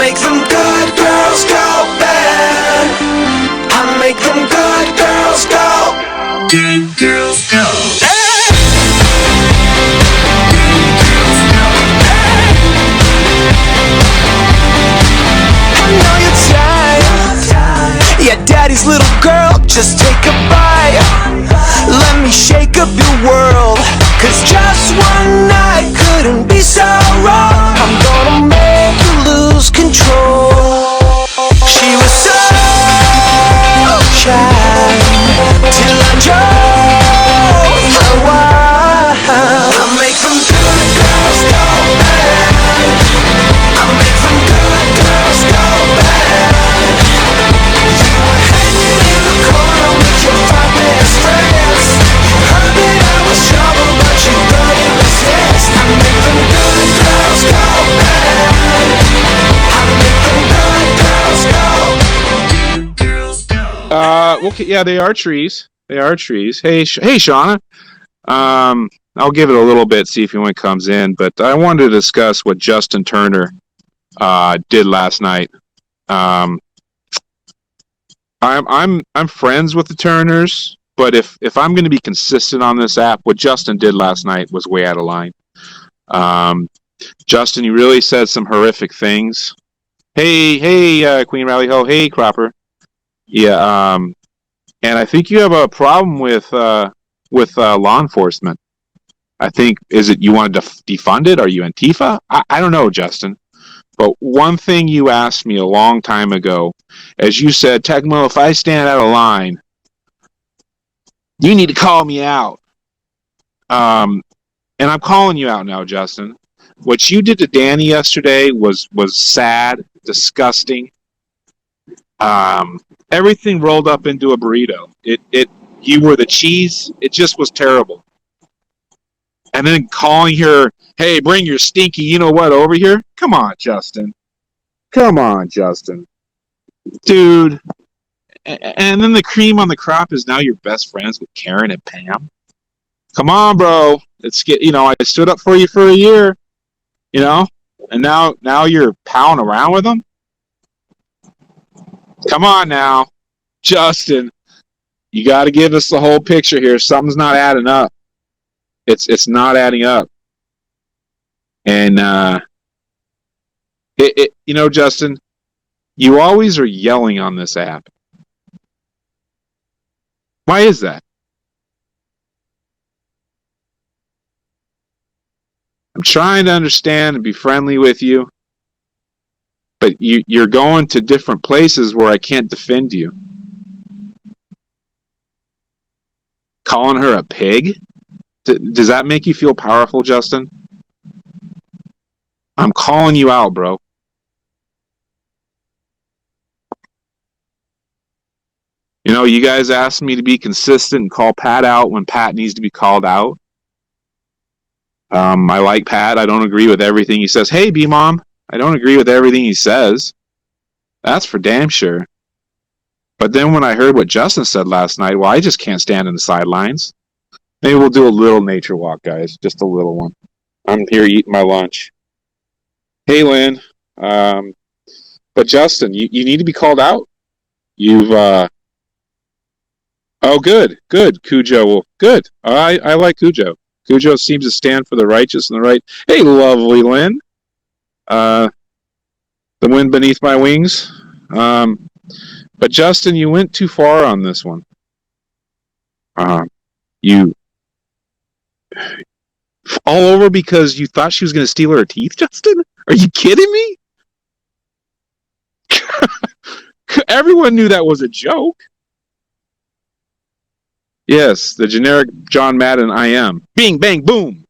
make them good girls go bad. I make them good girls go. Good girls go. Hey! Good girls go. Hey! I know you're tired. Yeah, daddy's little girl, just take a bite. Let me shake up your world. Cause just one night couldn't be so wrong. I'm gonna make you lose control. She was so shy till I drove her wild. I make them good girls go bad. I make them good girls go bad. You were hanging in the corner with your five best friends. You heard that I was trouble, but you couldn't resist. I make them good girls go bad. I make them good girls go. Good girls go. Okay, yeah, they are trees. They are trees. Hey, Shauna. I'll give it a little bit, see if anyone comes in, but I wanted to discuss what Justin Turner did last night. I'm friends with the Turners, but if I'm going to be consistent on this app, what Justin did last night was way out of line. Justin, you really said some horrific things. Hey, Queen Rally Ho. Hey, Cropper. Yeah, and I think you have a problem with law enforcement. I think, is it you want to defund it? Are you Antifa? I don't know, Justin. But one thing you asked me a long time ago, as you said, Techmo, if I stand out of line, you need to call me out. And I'm calling you out now, Justin. What you did to Danny yesterday was sad, disgusting. Everything rolled up into a burrito. You were the cheese. It just was terrible. And then calling her, hey, bring your stinky, you know what, over here? Come on, Justin. Come on, Justin. Dude. And then the cream on the crop is now you're best friends with Karen and Pam. Come on, bro. I stood up for you for a year, and now you're palling around with them? Come on now. Justin, you got to give us the whole picture here. Something's not adding up. It's not adding up. And Justin, you always are yelling on this app. Why is that? I'm trying to understand and be friendly with you, but you're going to different places where I can't defend you. Calling her a pig? Does that make you feel powerful, Justin? I'm calling you out, bro. You guys asked me to be consistent and call Pat out when Pat needs to be called out. I like Pat. I don't agree with everything he says. Hey, B-Mom, I don't agree with everything he says. That's for damn sure. But then when I heard what Justin said last night, well, I just can't stand in the sidelines. Maybe we'll do a little nature walk, guys. Just a little one. I'm here eating my lunch. Hey, Lynn. But Justin, you need to be called out. Oh, good, Cujo. Well, good. I like Cujo. Cujo seems to stand for the righteous and the right. Hey, lovely Lynn. The wind beneath my wings. But Justin, you went too far on this one. You all over because you thought she was going to steal her teeth, Justin? Are you kidding me? Everyone knew that was a joke. Yes, the generic John Madden I am. Bing, bang, boom.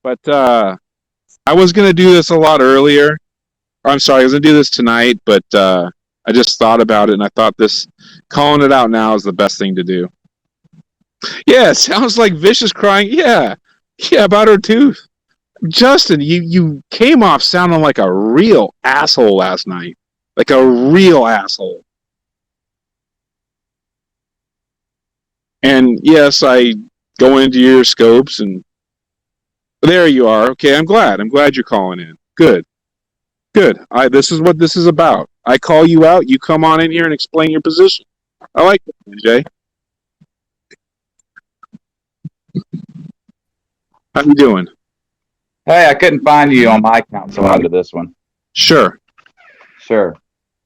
But I was going to do this a lot earlier. I'm sorry, I was going to do this tonight, but I just thought about it, and I thought calling it out now is the best thing to do. Yeah, it sounds like Vicious crying. Yeah, about her tooth. Justin, you came off sounding like a real asshole last night. Like a real asshole. And yes, I go into your scopes, and there you are. Okay, I'm glad you're calling in. Good. Good. This is what this is about. I call you out. You come on in here and explain your position. I like that, Jay. How you doing? Hey, I couldn't find you on my account, so I went to this one. Sure. Sure.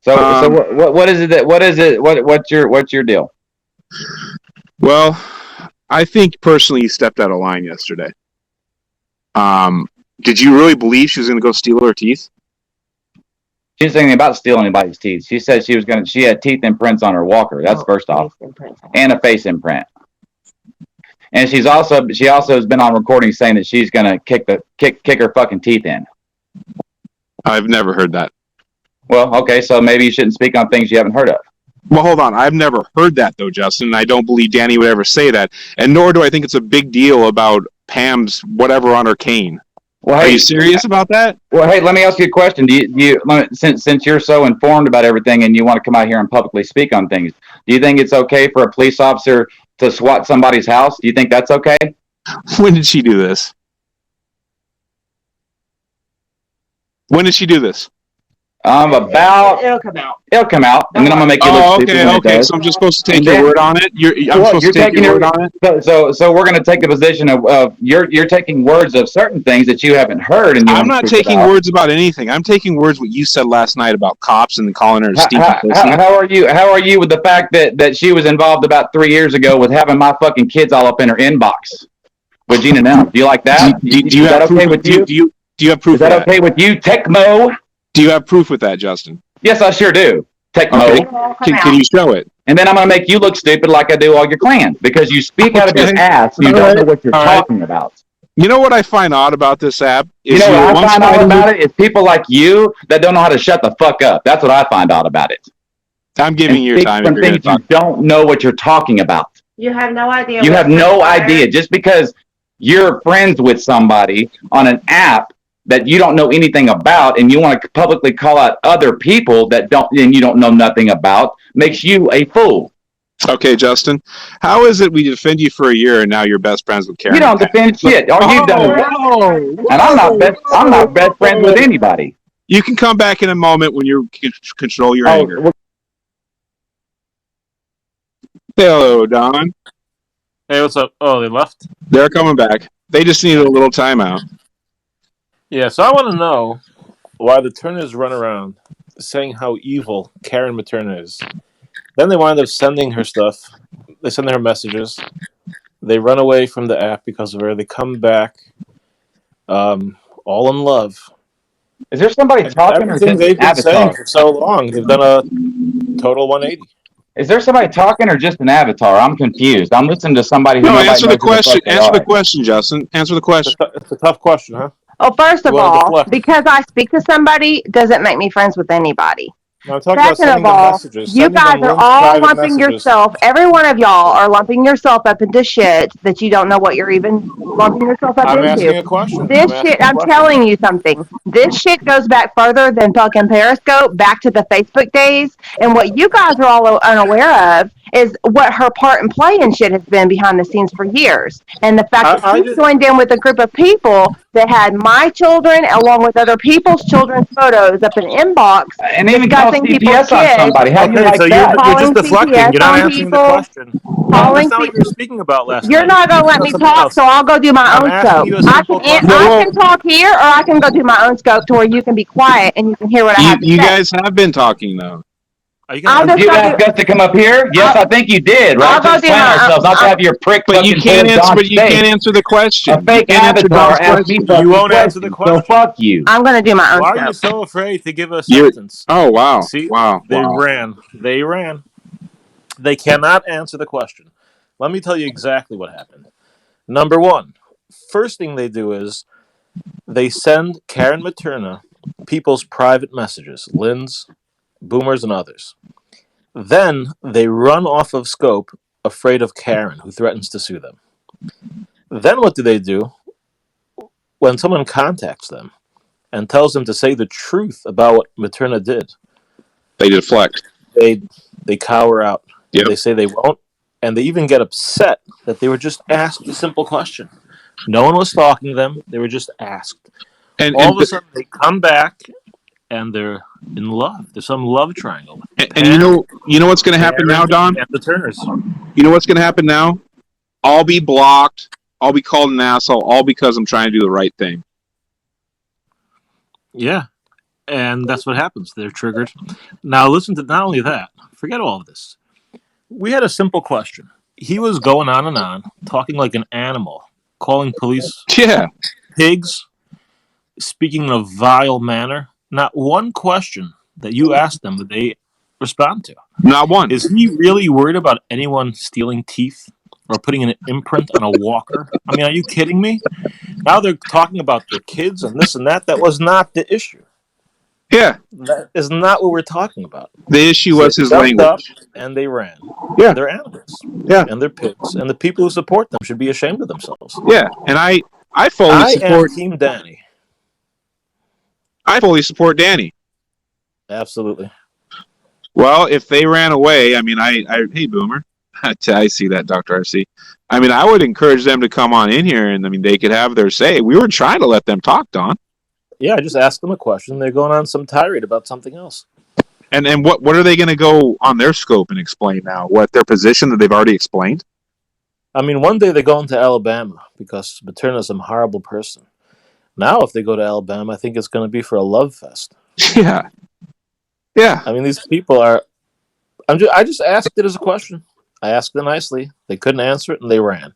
So what is it? What's your deal? Well, I think personally you stepped out of line yesterday. Did you really believe she was going to go steal her teeth? She didn't say anything about stealing anybody's teeth. She said she had teeth imprints on her walker. That's first off, and a face imprint. And she also has been on recording saying that she's gonna kick her fucking teeth in. I've never heard that. Well, okay, so maybe you shouldn't speak on things you haven't heard of. Well, hold on. I've never heard that though, Justin. And I don't believe Danny would ever say that, and nor do I think it's a big deal about Pam's whatever on her cane. Well, are you serious about that? Well, hey, let me ask you a question. Do you since you're so informed about everything and you want to come out here and publicly speak on things, do you think it's okay for a police officer to SWAT somebody's house? Do you think that's okay? When did she do this? When did she do this? It'll come out. It'll come out, and then I'm gonna make you look stupid. Okay. So I'm just supposed to take your word on it. I'm supposed to take your word on it. So we're gonna take the position of you're taking words of certain things that you haven't heard, and I'm not taking words about anything. I'm taking words what you said last night about cops and calling her a stinky pussy. How are you with the fact that she was involved about 3 years ago with having my fucking kids all up in her inbox with Gina Nell? Do you like that? Do you have proof with you? Do you have proof? Is that okay with you, Techmo? Do you have proof with that, Justin? Yes, I sure do. Techmo. Okay. Can you show it? And then I'm going to make you look stupid like I do all your clans because you speak out of your ass and you don't know what you're talking about. You know what I find odd about this app? You know what I find odd about it is people like you that don't know how to shut the fuck up. That's what I find odd about it. I'm giving you your time. From things you don't know what you're talking about. You have no idea. You have no idea. Just because you're friends with somebody on an app that you don't know anything about and you want to publicly call out other people that you don't know nothing about makes you a fool. Okay, Justin, how is it we defend you for a year and now you're best friends with Karen? You don't defend shit. All you've done is and I'm not best friends with anybody. You can come back in a moment when you control your anger. Hello, Don. Hey, what's up? Oh, they left? They're coming back. They just needed a little timeout. Yeah, so I want to know why the Turners run around saying how evil Karen Materna is. Then they wind up sending her stuff. They send her messages. They run away from the app because of her. They come back all in love. Is there somebody talking or everything they've been saying for so long? They've done a total 180. Is there somebody talking or just an avatar? I'm confused. I'm listening to somebody who answer the question. Answer the question, Justin. Answer the question. It's a tough question, huh? Well, first of all, because I speak to somebody doesn't make me friends with anybody. No, I'm talking about sending them messages. You guys are all lumping yourself, every one of y'all are lumping yourself up into shit that you don't know what you're even lumping yourself up into. I'm asking a question. I'm telling you something. This shit goes back further than fucking Periscope, back to the Facebook days. And what you guys are all unaware of is what her part and play in shit has been behind the scenes for years. And the fact that she joined in with a group of people that had my children along with other people's children's photos up in inbox. And even calling CPS on somebody. How do you like that? You're just deflecting. You're not answering the question. That's not what you were speaking about last night. You're not going to let me talk, so I'll go do my own scope. I can talk here, or I can go do my own scope to where you can be quiet and you can hear what I have to say. You guys have been talking, though. Did you ask us to come up here? Yes, I think you did, right? To explain ourselves, not to have your prick but you can't answer the question. A fake avatar asked me you won't answer the question. So fuck you. I'm going to do my own Why are you so afraid to give us a sentence? Oh, wow. See? Wow. They ran. They cannot answer the question. Let me tell you exactly what happened. Number one, first thing they do is they send Karen Materna people's private messages, Lynn's, Boomers, and others. Then they run off of scope, afraid of Karen, who threatens to sue them. Then what do? When someone contacts them and tells them to say the truth about what Materna did, they deflect. They cower out. Yep. They say they won't, and they even get upset that they were just asked a simple question. No one was talking to them. They were just asked. And all of a sudden, they come back and they're in love. There's some love triangle. And you know what's going to happen now, Don? And the Turners. You know what's going to happen now? I'll be blocked. I'll be called an asshole, all because I'm trying to do the right thing. Yeah, and that's what happens. They're triggered. Now, listen to not only that. Forget all of this. We had a simple question. He was going on and on, talking like an animal, calling police Yeah. pigs, speaking in a vile manner. Not one question that you asked them that they respond to. Not one. Is he really worried about anyone stealing teeth or putting an imprint on a walker? I mean, are you kidding me? Now they're talking about their kids and this and that. That was not the issue. Yeah. That is not what we're talking about. The issue was his Jumped up language. and they ran. Yeah. They're animals. Yeah. And they're pigs. And the people who support them should be ashamed of themselves. Yeah. And I fully I support am Team Danny. I fully support Danny. Absolutely. Well, if they ran away, I mean, hey, Boomer, I see that, Dr. RC. I mean, I would encourage them to come on in here, and I mean, they could have their say. We were trying to let them talk, Don. Yeah, I just asked them a question. They're going on some tirade about something else. And what are they going to go on their scope and explain now? What, their position that they've already explained? I mean, one day they're going to Alabama because Materna is some horrible person. Now, if they go to Alabama, I think it's going to be for a love fest. Yeah. Yeah. I mean, these people are... I just asked it as a question. I asked them nicely. They couldn't answer it, and they ran.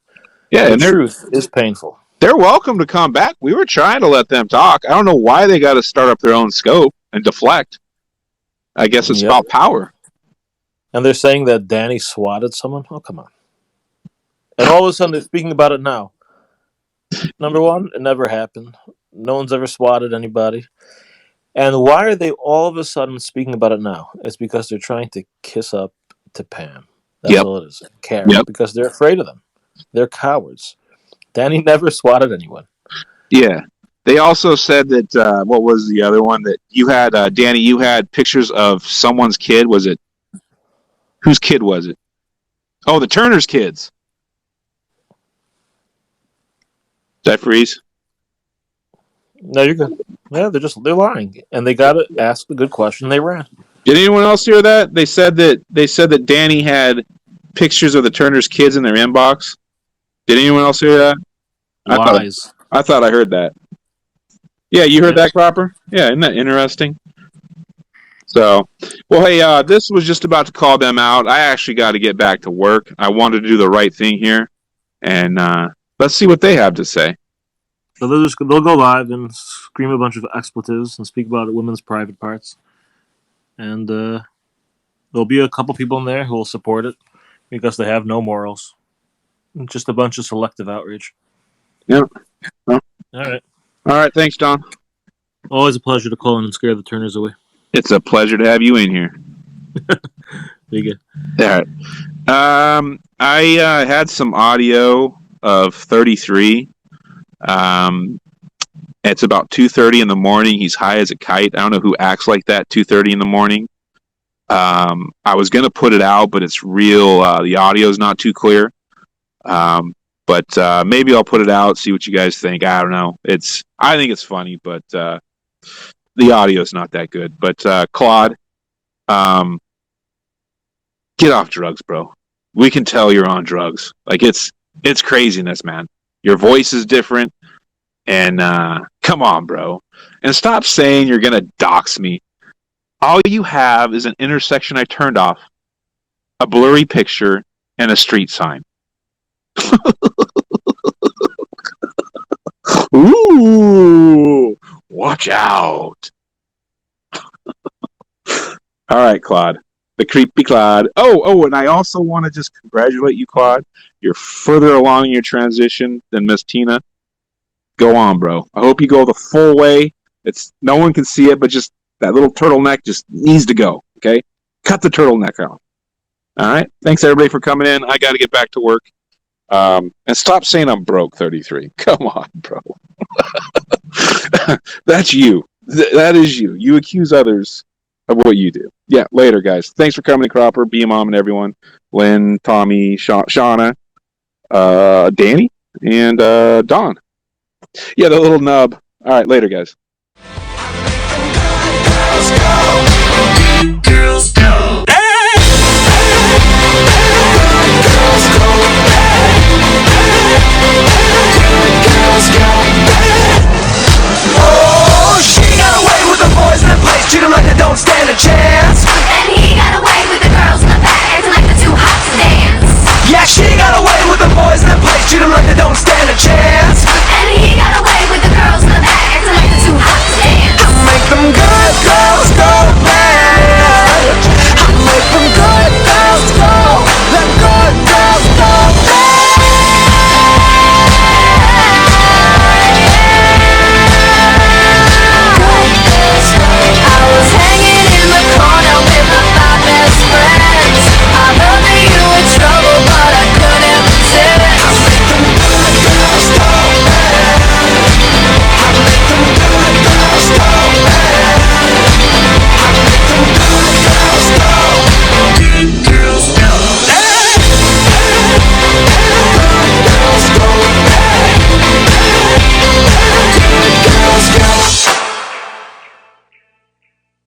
Yeah, The truth is painful. They're welcome to come back. We were trying to let them talk. I don't know why they got to start up their own scope and deflect. I guess it's about power. And they're saying that Danny swatted someone? Oh, come on. And all of a sudden, they're speaking about it now. Number one, it never happened. No one's ever swatted anybody. And why are they all of a sudden speaking about it now? It's because they're trying to kiss up to Pam. That's all it is. Karen. Because they're afraid of them. They're cowards. Danny never swatted anyone. Yeah. They also said that, what was the other one? That you had, Danny, you had pictures of someone's kid. Was it? Whose kid was it? Oh, the Turners' kids. Did I freeze? No, you're good. Yeah, they're lying. And they got to ask the good question. They ran. Did anyone else hear that? They said that Danny had pictures of the Turners' kids in their inbox. Did anyone else hear that? Lies. I thought I heard that. Yeah, you heard that, Cropper? Yeah, isn't that interesting? So, well, hey, this was just about to call them out. I actually got to get back to work. I wanted to do the right thing here, and let's see what they have to say. So they'll go live and scream a bunch of expletives and speak about women's private parts, and there'll be a couple people in there who will support it because they have no morals. Just a bunch of selective outrage. Yep. Well, all right. Thanks, Don. Always a pleasure to call in and scare the Turners away. It's a pleasure to have you in here. Be good. All right. I had some audio of 33. It's about 2:30 in the morning. He's high as a kite. I don't know who acts like that 2:30 in the morning. I was gonna put it out, but it's real. The audio is not too clear. But maybe I'll put it out, see what you guys think. I don't know. I think it's funny, but the audio is not that good. But Claude, get off drugs, bro. We can tell you're on drugs. Like it's craziness, man. Your voice is different, and come on, bro. And stop saying you're gonna dox me. All you have is an intersection I turned off, a blurry picture, and a street sign. Ooh, watch out. All right, Claude. The creepy Claude. Oh, and I also want to just congratulate you, Claude. You're further along in your transition than Miss Tina. Go on, bro. I hope you go the full way. No one can see it, but just that little turtleneck just needs to go, okay? Cut the turtleneck out. All right? Thanks, everybody, for coming in. I got to get back to work. And stop saying I'm broke, 33. Come on, bro. That's you. That is you. You accuse others of what you do. Yeah, later, guys. Thanks for coming, Cropper, B-Mom, and everyone. Lynn, Tommy, Shauna, Danny, and Don. Yeah, the little nub. All right, later, guys. girls go.